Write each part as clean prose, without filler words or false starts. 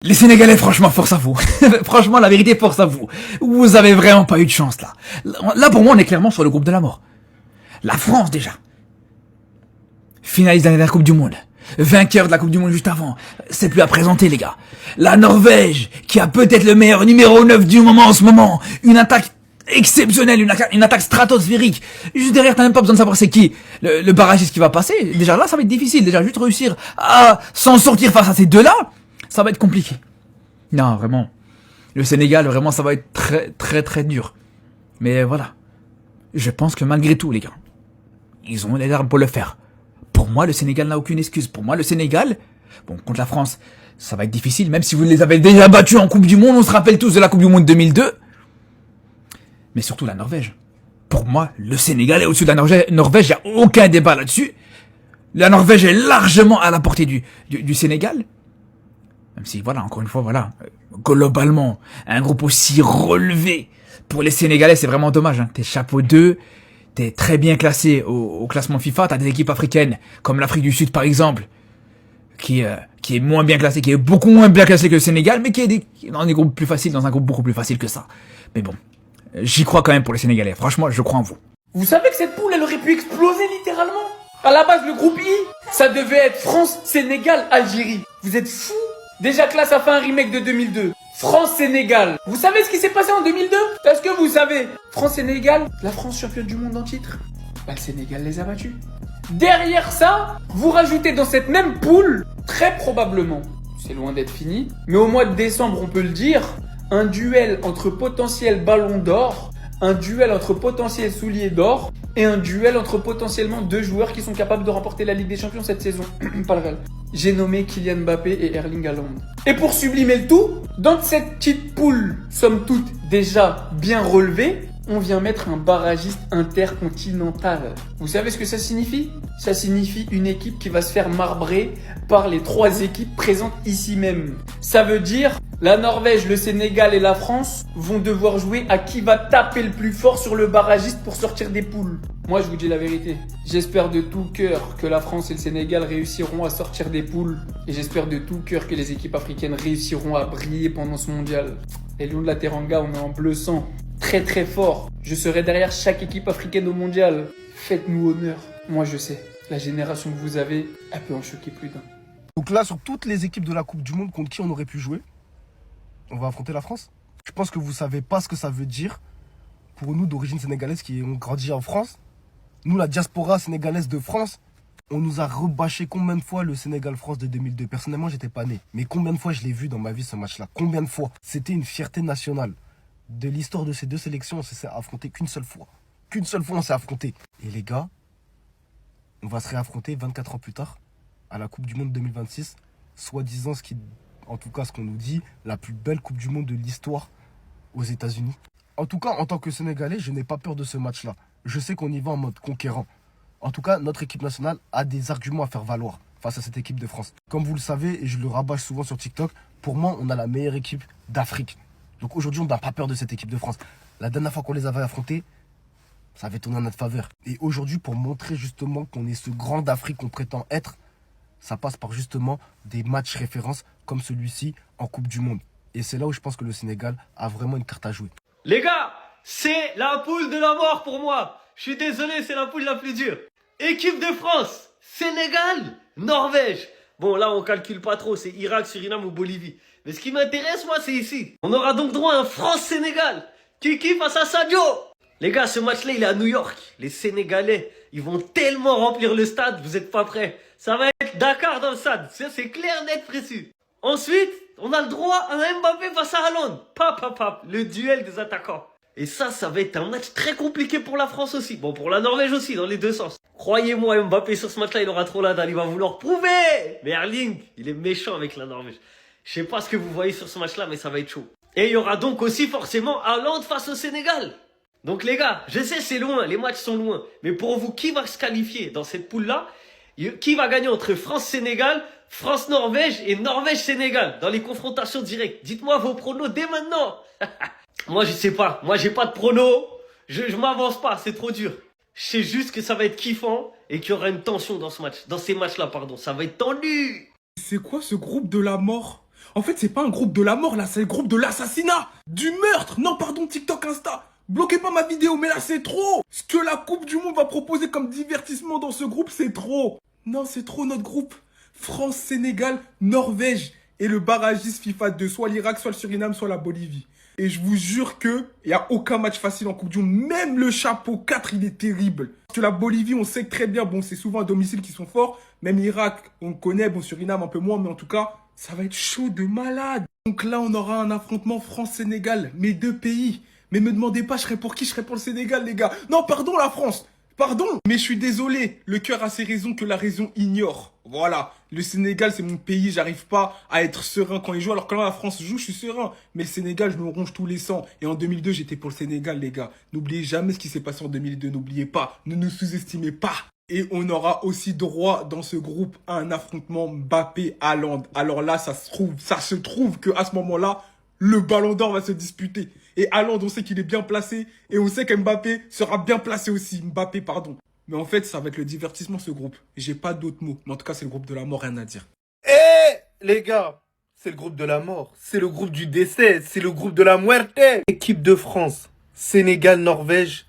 Les Sénégalais, franchement, force à vous. Franchement, la vérité, force à vous. Vous avez vraiment pas eu de chance, là. Là, pour moi, on est clairement sur le groupe de la mort. La France, déjà. Finaliste de la Coupe du Monde. Vainqueur de la Coupe du Monde juste avant. C'est plus à présenter, les gars. La Norvège, qui a peut-être le meilleur numéro 9 du moment en ce moment. Une attaque exceptionnelle, une attaque stratosphérique. Juste derrière, t'as même pas besoin de savoir c'est qui. Le barragiste qui va passer. Déjà là, ça va être difficile. Déjà, juste réussir à s'en sortir face à ces deux-là, ça va être compliqué. Non, vraiment. Le Sénégal, vraiment, ça va être très, très, très dur. Mais voilà. Je pense que malgré tout, les gars, ils ont les armes pour le faire. Pour moi, le Sénégal n'a aucune excuse. Pour moi, le Sénégal, bon, contre la France, ça va être difficile, même si vous les avez déjà battus en Coupe du Monde. On se rappelle tous de la Coupe du Monde 2002. Mais surtout la Norvège. Pour moi, le Sénégal est au-dessus de la Norvège. Il n'y a aucun débat là-dessus. La Norvège est largement à la portée du Sénégal. Même si, voilà, encore une fois, voilà, globalement, un groupe aussi relevé pour les Sénégalais, c'est vraiment dommage. Hein. T'es chapeau 2, t'es très bien classé au classement FIFA. T'as des équipes africaines, comme l'Afrique du Sud par exemple, qui est moins bien classée, qui est beaucoup moins bien classée que le Sénégal, mais qui est dans des groupes plus faciles, dans un groupe beaucoup plus facile que ça. Mais bon, j'y crois quand même pour les Sénégalais. Franchement, je crois en vous. Vous savez que cette poule, elle aurait pu exploser littéralement. À la base, le groupe I, ça devait être France, Sénégal, Algérie. Vous êtes fous? Déjà que là, ça fait un remake de 2002. France-Sénégal. Vous savez ce qui s'est passé en 2002? Est-ce que vous savez? France-Sénégal, la France championne du monde en titre. Bah, le Sénégal les a battus. Derrière ça, vous rajoutez dans cette même poule, très probablement, c'est loin d'être fini, mais au mois de décembre, on peut le dire, un duel entre potentiel ballon d'or, un duel entre potentiel soulier d'or et un duel entre potentiellement deux joueurs qui sont capables de remporter la Ligue des Champions cette saison. Pas le Real. J'ai nommé Kylian Mbappé et Erling Haaland. Et pour sublimer le tout, dans cette petite poule, somme toute déjà bien relevée, on vient mettre un barragiste intercontinental. Vous savez ce que ça signifie? Ça signifie une équipe qui va se faire marbrer par les trois équipes présentes ici même. Ça veut dire la Norvège, le Sénégal et la France vont devoir jouer à qui va taper le plus fort sur le barragiste pour sortir des poules. Moi, je vous dis la vérité. J'espère de tout cœur que la France et le Sénégal réussiront à sortir des poules. Et j'espère de tout cœur que les équipes africaines réussiront à briller pendant ce mondial. Les Lions de la Teranga, on est en bleu sang. Très très fort. Je serai derrière chaque équipe africaine au mondial. Faites-nous honneur. Moi, je sais. La génération que vous avez, elle peut en choquer plus d'un. Donc là, sur toutes les équipes de la Coupe du Monde contre qui on aurait pu jouer, on va affronter la France. Je pense que vous savez pas ce que ça veut dire pour nous d'origine sénégalaise qui ont grandi en France. Nous, la diaspora sénégalaise de France, on nous a rebâché combien de fois le Sénégal-France de 2002. Personnellement, j'étais pas né. Mais combien de fois je l'ai vu dans ma vie ce match-là? Combien de fois? C'était une fierté nationale. De l'histoire de ces deux sélections, on s'est affronté qu'une seule fois. Qu'une seule fois, on s'est affronté. Et les gars, on va se réaffronter 24 ans plus tard à la Coupe du Monde 2026. Soi-disant, en tout cas, ce qu'on nous dit, la plus belle Coupe du Monde de l'histoire aux États-Unis. En tout cas, en tant que Sénégalais, je n'ai pas peur de ce match-là. Je sais qu'on y va en mode conquérant. En tout cas, notre équipe nationale a des arguments à faire valoir face à cette équipe de France. Comme vous le savez, et je le rabâche souvent sur TikTok, pour moi, on a la meilleure équipe d'Afrique. Donc aujourd'hui, on n'a pas peur de cette équipe de France. La dernière fois qu'on les avait affrontés, ça avait tourné en notre faveur. Et aujourd'hui, pour montrer justement qu'on est ce grand d'Afrique qu'on prétend être, ça passe par justement des matchs références comme celui-ci en Coupe du Monde. Et c'est là où je pense que le Sénégal a vraiment une carte à jouer. Les gars, c'est la poule de la mort pour moi. Je suis désolé, c'est la poule la plus dure. Équipe de France, Sénégal, Norvège. Bon, là, on calcule pas trop, c'est Irak, Suriname ou Bolivie. Mais ce qui m'intéresse, moi, c'est ici. On aura donc droit à un France-Sénégal. Kiki face à Sadio. Les gars, ce match-là, il est à New York. Les Sénégalais, ils vont tellement remplir le stade, vous êtes pas prêts. Ça va être Dakar dans le stade, c'est clair, net, précis. Ensuite, on a le droit à un Mbappé face à Haaland. Pap, le duel des attaquants. Et ça va être un match très compliqué pour la France aussi. Bon, pour la Norvège aussi, dans les deux sens. Croyez-moi, Mbappé sur ce match-là, il aura trop la dalle. Il va vouloir prouver. Mais Erling, il est méchant avec la Norvège. Je sais pas ce que vous voyez sur ce match-là, mais ça va être chaud. Et il y aura donc aussi forcément Haaland face au Sénégal. Donc les gars, je sais c'est loin, les matchs sont loin. Mais pour vous, qui va se qualifier dans cette poule-là? Qui va gagner entre France-Sénégal, France-Norvège et Norvège-Sénégal dans les confrontations directes? Dites-moi vos pronos dès maintenant. Moi, je sais pas. Moi, j'ai pas de pronos. Je m'avance pas, c'est trop dur. Je sais juste que ça va être kiffant et qu'il y aura une tension dans ce match. Dans ces matchs-là, pardon. Ça va être tendu. C'est quoi ce groupe de la mort? En fait, c'est pas un groupe de la mort, là, c'est le groupe de l'assassinat, du meurtre. Non, pardon, TikTok, Insta. Bloquez pas ma vidéo, mais là, c'est trop. Ce que la Coupe du Monde va proposer comme divertissement dans ce groupe, c'est trop. Non, c'est trop notre groupe. France, Sénégal, Norvège et le barragiste FIFA 2, soit l'Irak, soit le Suriname, soit la Bolivie. Et je vous jure que il y a aucun match facile en Coupe du Monde. Même le chapeau 4, il est terrible. Parce que la Bolivie, on sait que très bien, bon, c'est souvent à domicile qu'ils sont forts. Même l'Irak, on le connaît, bon, Suriname un peu moins, mais en tout cas, ça va être chaud de malade. Donc là, on aura un affrontement France-Sénégal, mes deux pays. Mais me demandez pas, je serais pour qui? Je serais pour le Sénégal, les gars. Non, pardon, la France. Pardon, mais je suis désolé. Le cœur a ses raisons que la raison ignore. Voilà. Le Sénégal, c'est mon pays. J'arrive pas à être serein quand il joue. Alors que là, la France joue, je suis serein. Mais le Sénégal, je me ronge tous les sangs. Et en 2002, j'étais pour le Sénégal, les gars. N'oubliez jamais ce qui s'est passé en 2002. N'oubliez pas. Ne nous sous-estimez pas. Et on aura aussi droit dans ce groupe à un affrontement Mbappé-Haaland. Alors là, ça se trouve que à ce moment-là, le Ballon d'Or va se disputer. Et Haaland, on sait qu'il est bien placé. Et on sait qu'Mbappé sera bien placé aussi. Mbappé, pardon. Mais en fait, ça va être le divertissement, ce groupe. J'ai pas d'autres mots. Mais en tout cas, c'est le groupe de la mort, rien à dire. Les gars, c'est le groupe de la mort. C'est le groupe du décès. C'est le groupe de la muerte. Équipe de France, Sénégal, Norvège,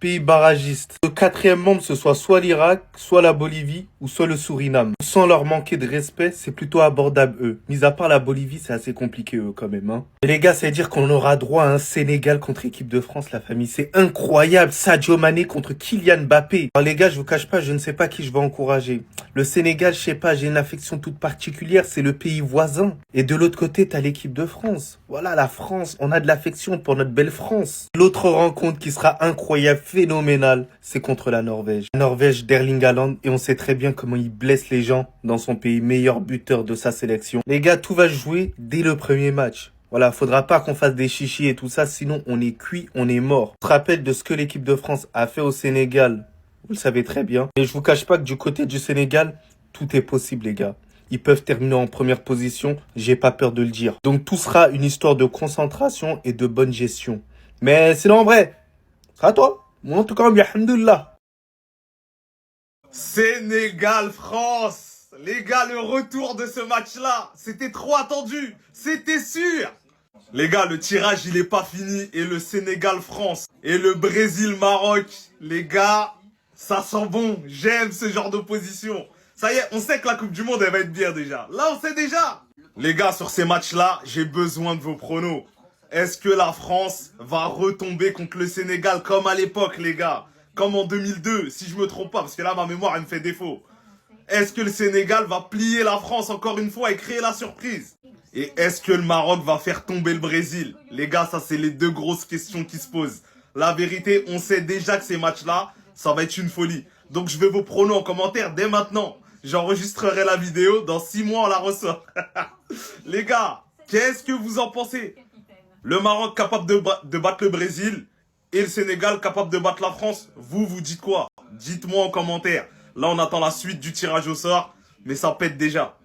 pays barragiste. Le quatrième membre, ce soit l'Irak, soit la Bolivie ou soit le Suriname. Sans leur manquer de respect, c'est plutôt abordable eux. Mis à part la Bolivie, c'est assez compliqué eux quand même. Hein. Et les gars, ça veut dire qu'on aura droit à un Sénégal contre équipe de France, la famille. C'est incroyable. Sadio Mané contre Kylian Mbappé. Alors les gars, je vous cache pas, je ne sais pas qui je vais encourager. Le Sénégal, je sais pas, j'ai une affection toute particulière. C'est le pays voisin. Et de l'autre côté, t'as l'équipe de France. Voilà, la France. On a de l'affection pour notre belle France. L'autre rencontre qui sera incroyable, phénoménale, c'est contre la Norvège. La Norvège d'Erling Haaland, et on sait très bien comment il blesse les gens dans son pays, meilleur buteur de sa sélection. Les gars, tout va se jouer dès le premier match. Voilà, faudra pas qu'on fasse des chichis et tout ça, sinon on est cuit, on est mort. Je te rappelle de ce que l'équipe de France a fait au Sénégal, vous le savez très bien. Et je vous cache pas que du côté du Sénégal, tout est possible les gars. Ils peuvent terminer en première position, j'ai pas peur de le dire. Donc tout sera une histoire de concentration et de bonne gestion. Mais sinon en vrai, c'est à toi. Moi en tout cas, alhamdoulilah. Sénégal-France. Les gars, le retour de ce match-là, c'était trop attendu. C'était sûr. Les gars, le tirage, il est pas fini. Et le Sénégal-France et le Brésil-Maroc, les gars, ça sent bon. J'aime ce genre d'opposition. Ça y est, on sait que la Coupe du Monde, elle va être bien déjà. Là, on sait déjà. Les gars, sur ces matchs-là, j'ai besoin de vos pronos. Est-ce que la France va retomber contre le Sénégal comme à l'époque, les gars? Comme en 2002, si je me trompe pas, parce que là, ma mémoire, elle me fait défaut. Est-ce que le Sénégal va plier la France encore une fois et créer la surprise? Et est-ce que le Maroc va faire tomber le Brésil? Les gars, ça, c'est les deux grosses questions qui se posent. La vérité, on sait déjà que ces matchs-là, ça va être une folie. Donc, je veux vos pronos en commentaire dès maintenant. J'enregistrerai la vidéo, dans 6 mois, on la ressort. Les gars, qu'est-ce que vous en pensez? Le Maroc capable de battre le Brésil et le Sénégal capable de battre la France, vous dites quoi? Dites-moi en commentaire. Là, on attend la suite du tirage au sort, mais ça pète déjà.